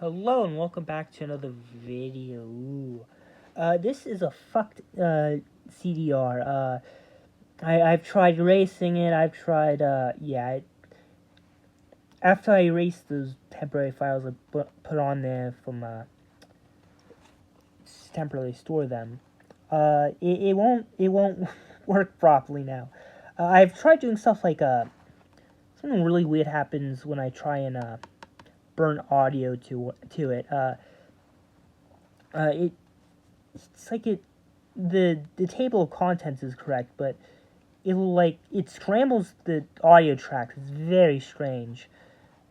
Hello and welcome back to another video. This is a fucked CDR. I've tried erasing it. I've tried after I erased those temporary files I put on there from temporarily store them. It won't work properly now. I've tried doing stuff like something really weird happens when I try and burn audio to it. It it's like the table of contents is correct, but it scrambles the audio tracks. It's very strange.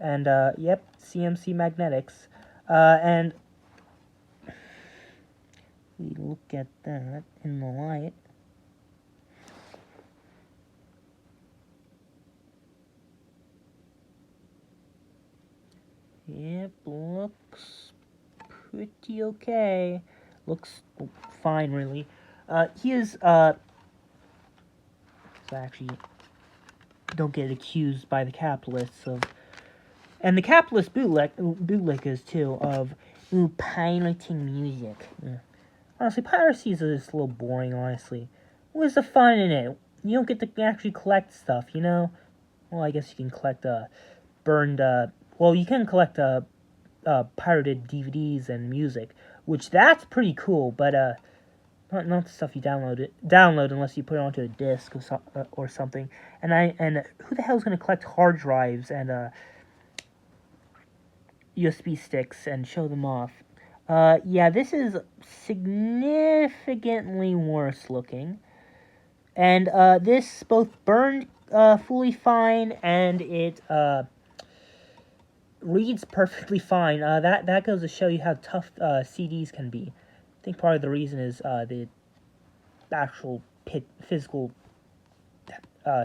And yep, CMC magnetics. And we look at that in the light. Yep, looks pretty okay. Looks fine, really. Here's so actually don't get accused by the capitalists of, and the capitalist bootlickers too, of pirating music. Honestly, piracy is just a little boring. Honestly, what's the fun in it? You don't get to actually collect stuff, you know. Well, I guess you can collect burned. Well, you can collect pirated DVDs and music, which that's pretty cool. But not the stuff you download unless you put it onto a disc or something. And who the hell's gonna collect hard drives and USB sticks and show them off? Yeah, this is significantly worse looking, and this both burned fully fine and it reads perfectly fine. That goes to show you how tough CDs can be. I think part of the reason is the actual physical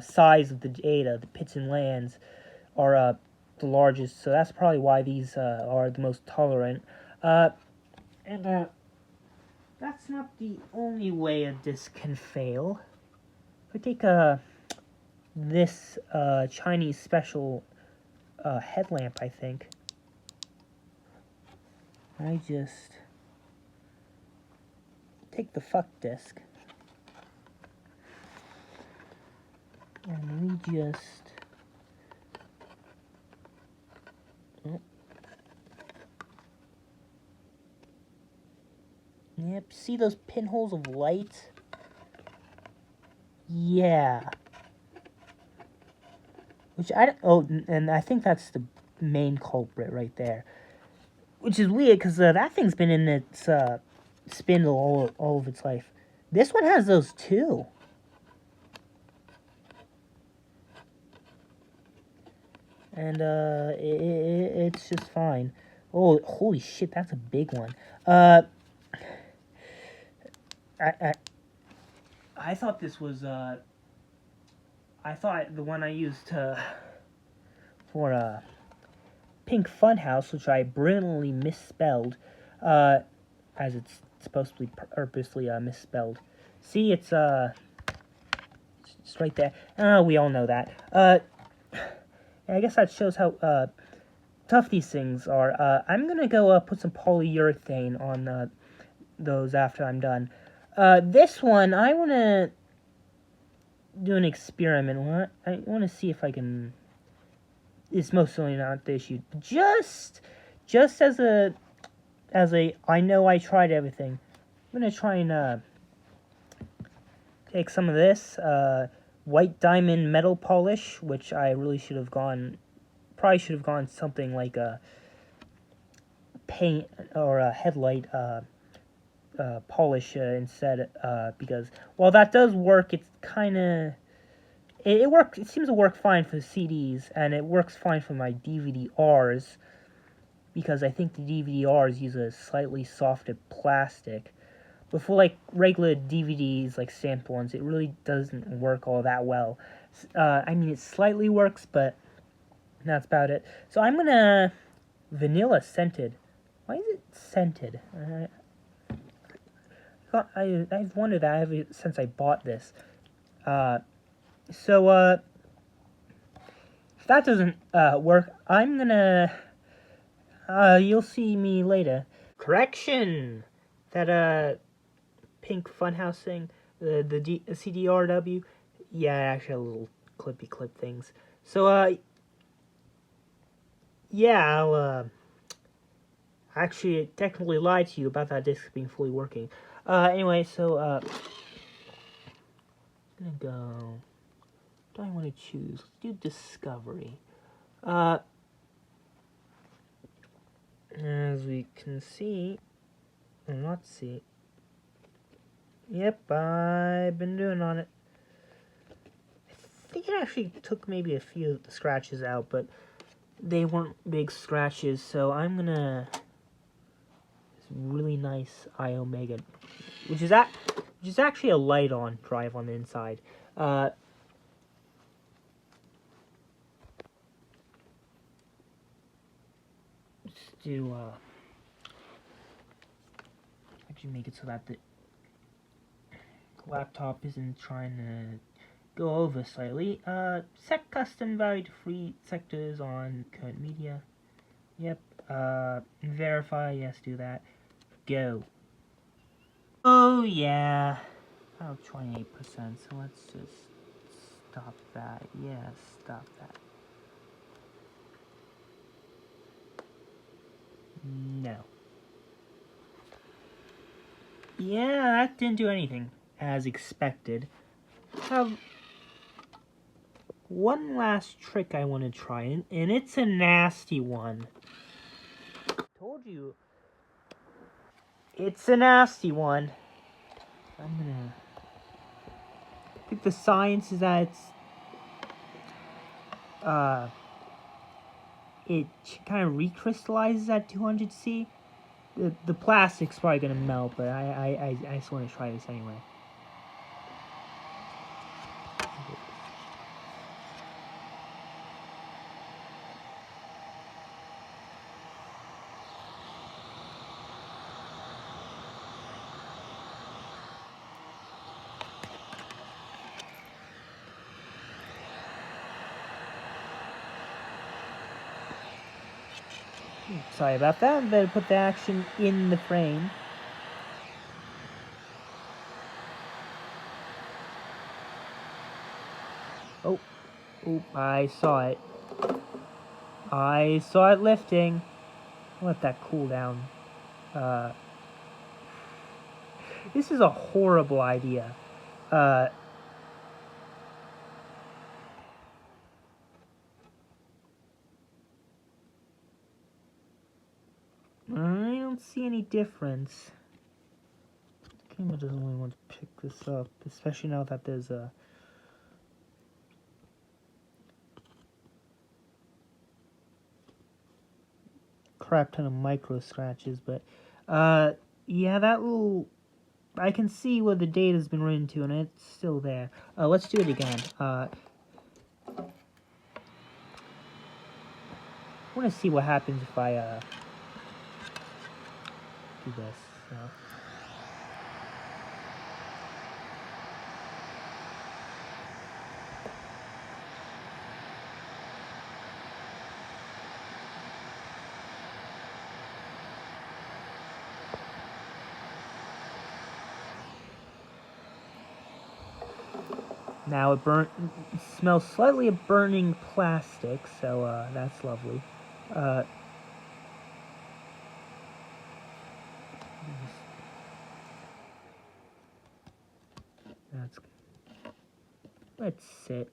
size of the data, the pits and lands, are the largest. So that's probably why these are the most tolerant. And that's not the only way a disc can fail. If I take this Chinese special headlamp, I think I just take the fuck disc and we just yep, see those pinholes of light? Yeah. Which and I think that's the main culprit right there. Which is weird, because that thing's been in its spindle all of its life. This one has those too. And it's just fine. Oh, holy shit, that's a big one. I thought this was I thought the one I used for Pink Funhouse, which I brilliantly misspelled, as it's supposed to be purposely misspelled. See, it's right there. We all know that. I guess that shows how tough these things are. I'm gonna go put some polyurethane on those after I'm done. This one, I wanna do an experiment. I wanna see if I can. It's mostly not the issue. Just as a I know I tried everything. I'm gonna try and take some of this white diamond metal polish, which I really should have gone. Probably should have gone something like a paint or a headlight polish instead, because while that does work, it's kind of it works. It seems to work fine for the CDs, and it works fine for my DVD-Rs, because I think the DVD-Rs use a slightly softer plastic. But for like regular DVDs, like sample ones, it really doesn't work all that well. I mean, it slightly works, but that's about it. So I'm gonna vanilla scented. Why is it scented? I've wondered that ever since I bought this. If that doesn't work, I'm gonna You'll see me later. Correction! That, pink funhouse thing, the CDRW, yeah, actually a little clippy clip things. So, yeah, I'll, actually technically lied to you about that disc being fully working. Anyway, so, I'm gonna go, what do I want to choose? Let's do Discovery. As we can see, or not see, yep, I've been doing on it. I think it actually took maybe a few of the scratches out, but they weren't big scratches, so I'm gonna this really nice iOmega, which is actually a light-on drive on the inside. Let's do actually make it so that the laptop isn't trying to go over slightly. Set custom value to free sectors on current media. Yep. Verify, yes, do that. Go. Oh, yeah. Oh, 28%, so let's just stop that. Yeah, stop that. No. Yeah, that didn't do anything, as expected. Have one last trick I want to try, and it's a nasty one. Told you. It's a nasty one. I'm gonna... I think the science is that it kind of recrystallizes at 200C. The plastic's probably gonna melt, but I just want to try this anyway. Sorry about that. Better put the action in the frame. Oh, I saw it. I saw it lifting. I'll let that cool down. This is a horrible idea. I don't see any difference. The camera doesn't really want to pick this up, especially now that there's a crap ton of micro scratches, but yeah, that little, I can see where the data's been written to, and it's still there. Let's do it again. I want to see what happens if I do this. Now it smells slightly of burning plastic, so that's lovely. Let's sit.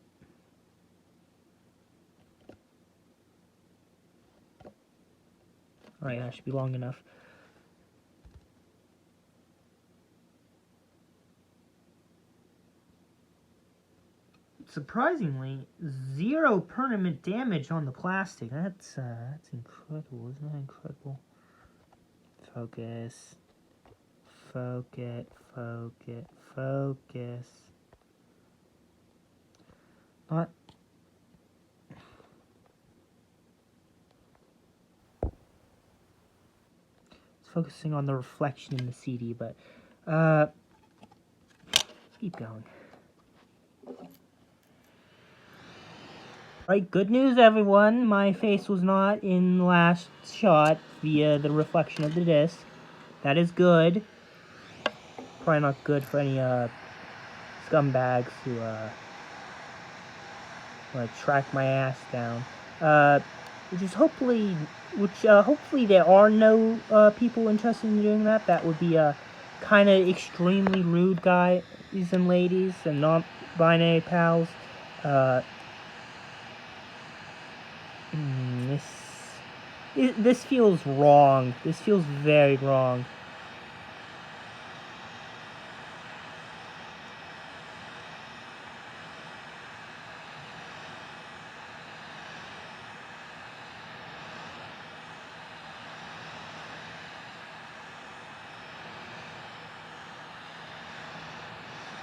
Alright, that should be long enough. Surprisingly, 0 permanent damage on the plastic. That's incredible. Isn't that incredible? Focus. Focus. Focus. Focus. Not. It's focusing on the reflection in the CD, but keep going. Right, good news, everyone. My face was not in the last shot via the reflection of the disc. That is good. Probably not good for any scumbags who want to track my ass down. Hopefully there are no people interested in doing that. That would be kind of extremely rude, guys and ladies and non-binary pals. This feels wrong. This feels very wrong.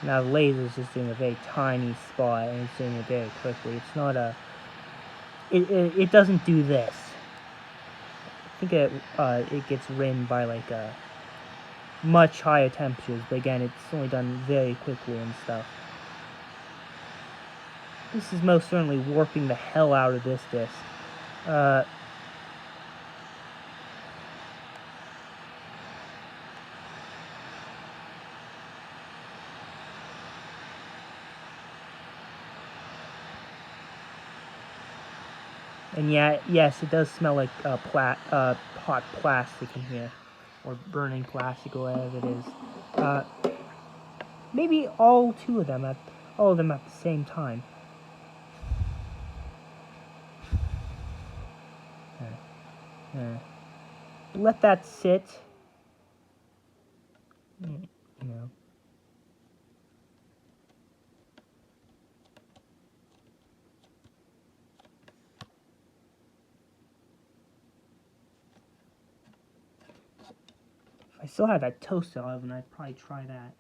Now the laser's just doing a very tiny spot and it's doing it very quickly. It's not a... It doesn't do this. I think it gets rimmed by like much higher temperatures, but again, it's only done very quickly and stuff. This is most certainly warping the hell out of this disc. And yeah, yes, it does smell like hot plastic in here, or burning plastic, or whatever it is. Maybe all of them at the same time. Let that sit. You know. If I still had that toaster oven, I'd probably try that.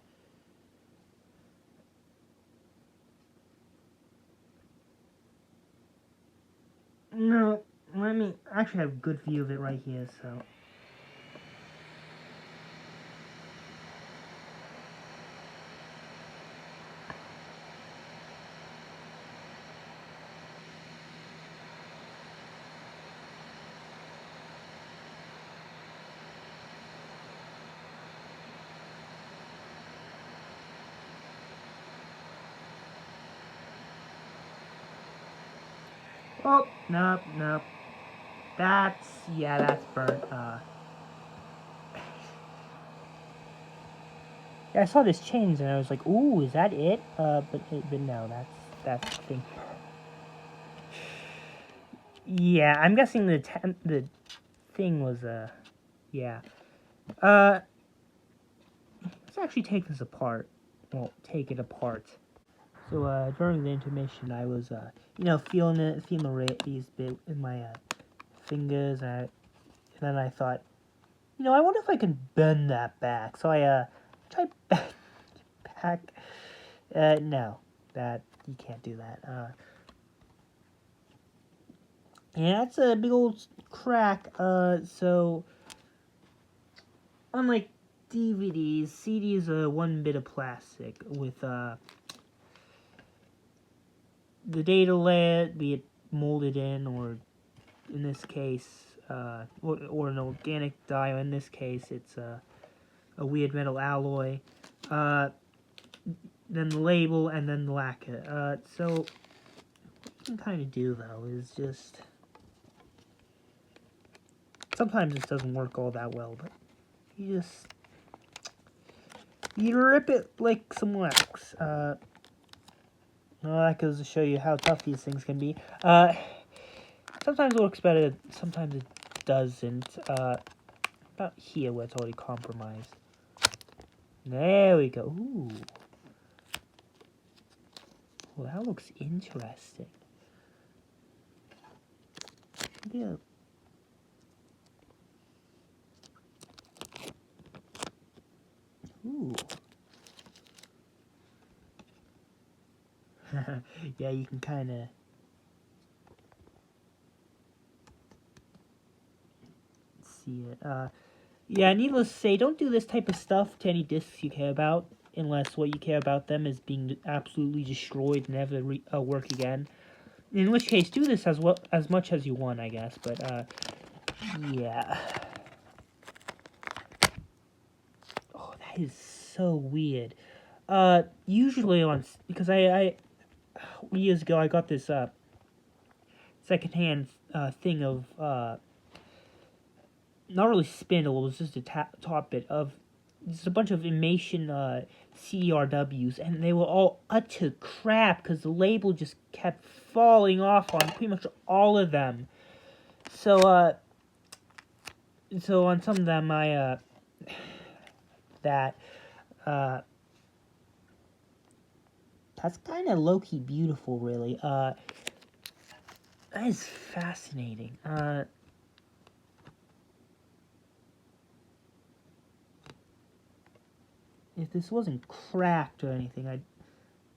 No, let me actually have a good view of it right here, so. Oh, nope. That's burnt. Yeah, I saw this change and I was like, ooh, is that it? But no, that's the thing. Yeah, I'm guessing the thing was, yeah. Let's actually take this apart. Well, take it apart. So, during the intermission, I was, feeling these bit in my, fingers, and then I thought, I wonder if I can bend that back. So I, tried back. No, you can't do that. Yeah, that's a big old crack. So, unlike DVDs, CDs are one bit of plastic with, the data layer, be it molded in, or in this case, or an organic dye, or in this case, it's a weird metal alloy. Then the label, and then the lacquer. So, what you can kind of do, though, is just... Sometimes this doesn't work all that well, but you rip it like some wax. Well, that goes to show you how tough these things can be. Sometimes it works better, sometimes it doesn't. About here where it's already compromised. There we go. Ooh. Well, that looks interesting. Yeah. Ooh. Yeah, you can kind of... see it. Yeah, needless to say, don't do this type of stuff to any discs you care about, unless what you care about them is being absolutely destroyed, never work again. In which case, do this as much as you want, I guess. But yeah. Oh, that is so weird. Usually because I years ago I got this secondhand thing of not really spindle. It was just a top bit of just a bunch of Imation CRWs, and they were all utter crap because the label just kept falling off on pretty much all of them. So so on some of them, that's kind of low-key beautiful, really. That is fascinating. If this wasn't cracked or anything,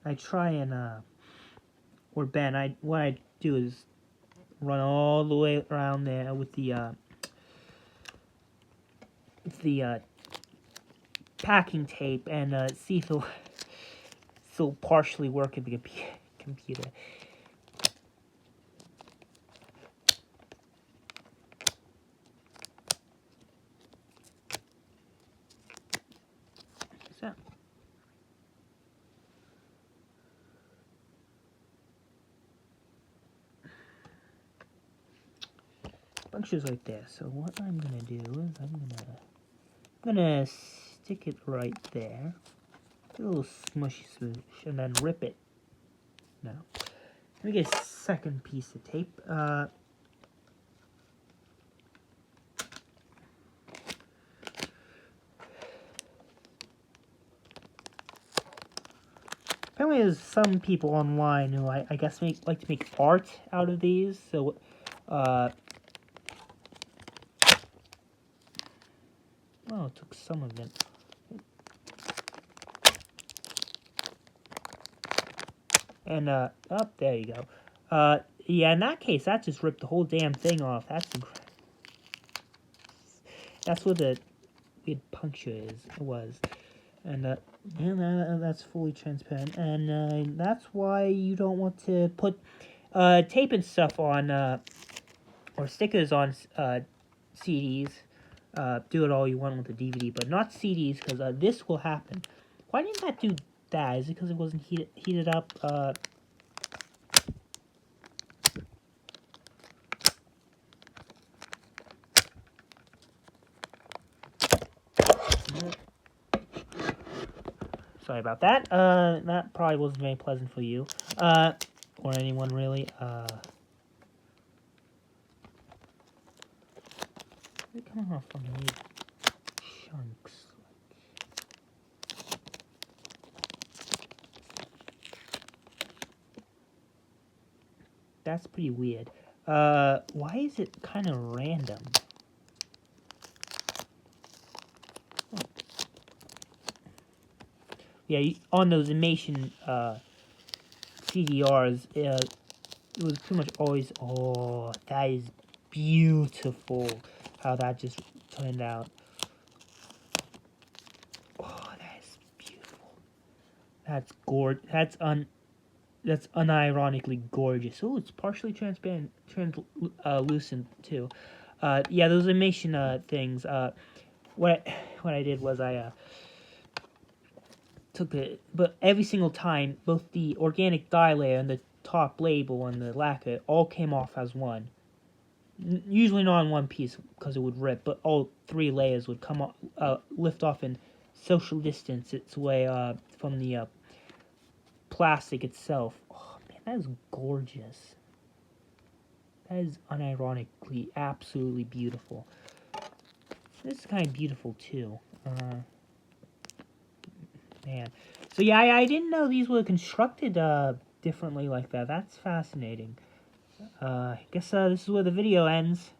I'd try and or bend. What I'd do is run all the way around there with the packing tape and see if it'll still partially work in the computer. So. Puncture's right there. So what I'm gonna do is I'm gonna stick it right there. A little smushy smoosh, and then rip it. No. Let me get a second piece of tape. Apparently there's some people online who I guess like to make art out of these, so, well, it took some of it. And, there you go. Yeah, in that case, that just ripped the whole damn thing off. That's what the weird puncture was. And, yeah, that's fully transparent. And, that's why you don't want to put, tape and stuff on, or stickers on, CDs. Do it all you want with the DVD, but not CDs, because, this will happen. Why didn't that do that? Is it because it wasn't heated up? Sorry about that. That probably wasn't very pleasant for you. Or anyone, really. They're coming off on these chunks. That's pretty weird. Why is it kind of random? Oh. Yeah, on those Imation CDRs, it was pretty much always, oh, that is beautiful, how that just turned out. Oh, that is beautiful. That's gorgeous. That's unironically gorgeous. Oh, it's partially transparent, translucent too. Yeah, those Imation things. What I did was I took it, but every single time, both the organic dye layer and the top label and the lacquer all came off as one. Usually not in one piece because it would rip, but all three layers would come off, lift off and social distance its way from the plastic itself. Oh man, that is gorgeous. That is unironically absolutely beautiful. This is kind of beautiful too. Man. So yeah, I didn't know these were constructed differently like that. That's fascinating. I guess this is where the video ends.